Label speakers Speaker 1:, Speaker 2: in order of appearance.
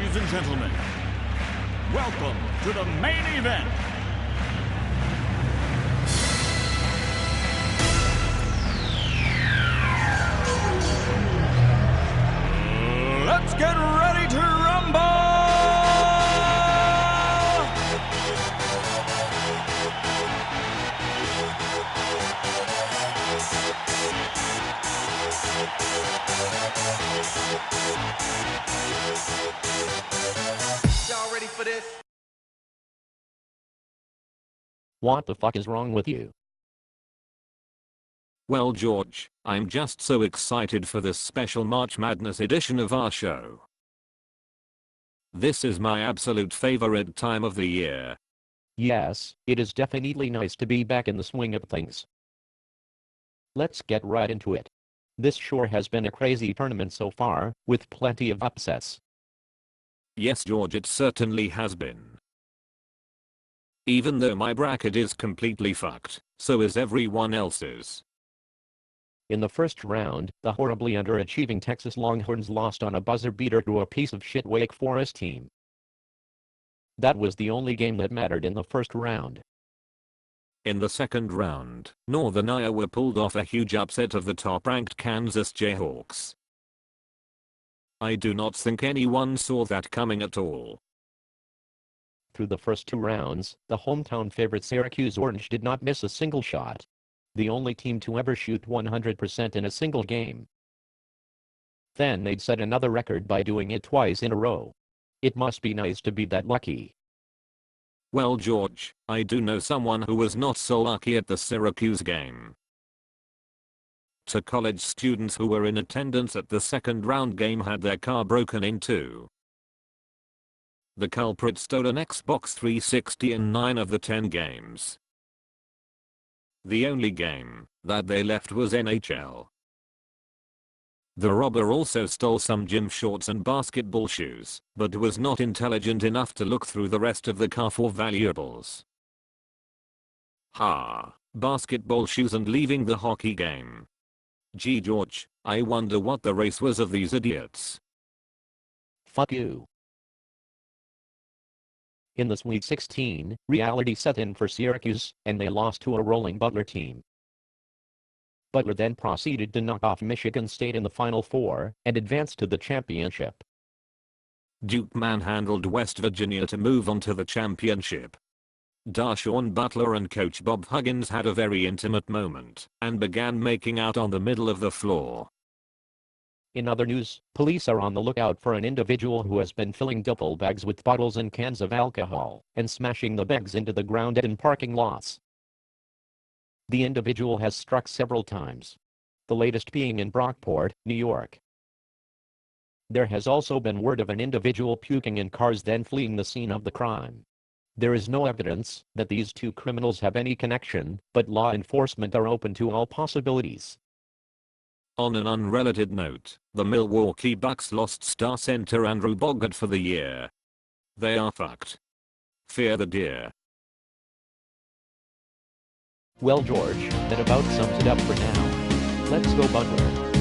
Speaker 1: Ladies and gentlemen, welcome to the main event. Let's get ready to rumble!
Speaker 2: Y'all ready for this?
Speaker 3: What the fuck is wrong with you?
Speaker 4: Well, George, I'm just so excited for this special March Madness edition of our show. This is my absolute favorite time of the year.
Speaker 3: Yes, it is definitely nice to be back in the swing of things. Let's get right into it. This sure has been a crazy tournament so far, with plenty of upsets.
Speaker 4: Yes, George, it certainly has been. Even though my bracket is completely fucked, so is everyone else's.
Speaker 3: In the first round, the horribly underachieving Texas Longhorns lost on a buzzer beater to a piece of shit Wake Forest team. That was the only game that mattered in the first round.
Speaker 4: In the second round, Northern Iowa pulled off a huge upset of the top-ranked Kansas Jayhawks. I do not think anyone saw that coming at all.
Speaker 3: Through the first two rounds, the hometown favorite Syracuse Orange did not miss a single shot. The only team to ever shoot 100% in a single game. Then they'd set another record by doing it twice in a row. It must be nice to be that lucky.
Speaker 4: Well, George, I do know someone who was not so lucky at the Syracuse game. Two college students who were in attendance at the second round game had their car broken into. The culprit stole an Xbox 360 in 9 of the 10 games. The only game that they left was NHL. The robber also stole some gym shorts and basketball shoes, but was not intelligent enough to look through the rest of the car for valuables. Ha! Basketball shoes and leaving the hockey game. Gee, George, I wonder what the race was of these idiots.
Speaker 3: Fuck you. In the Sweet 16, reality set in for Syracuse, and they lost to a rolling Butler team. Butler then proceeded to knock off Michigan State in the Final Four, and advanced to the championship.
Speaker 4: Duke manhandled West Virginia to move on to the championship. Darshawn Butler and coach Bob Huggins had a very intimate moment, and began making out on the middle of the floor.
Speaker 3: In other news, police are on the lookout for an individual who has been filling duffel bags with bottles and cans of alcohol, and smashing the bags into the ground in parking lots. The individual has struck several times. The latest being in Brockport, New York. There has also been word of an individual puking in cars then fleeing the scene of the crime. There is no evidence that these two criminals have any connection, but law enforcement are open to all possibilities.
Speaker 4: On an unrelated note, the Milwaukee Bucks lost star center Andrew Bogut for the year. They are fucked. Fear the deer.
Speaker 3: Well, George, that about sums it up for now. Let's go Butler.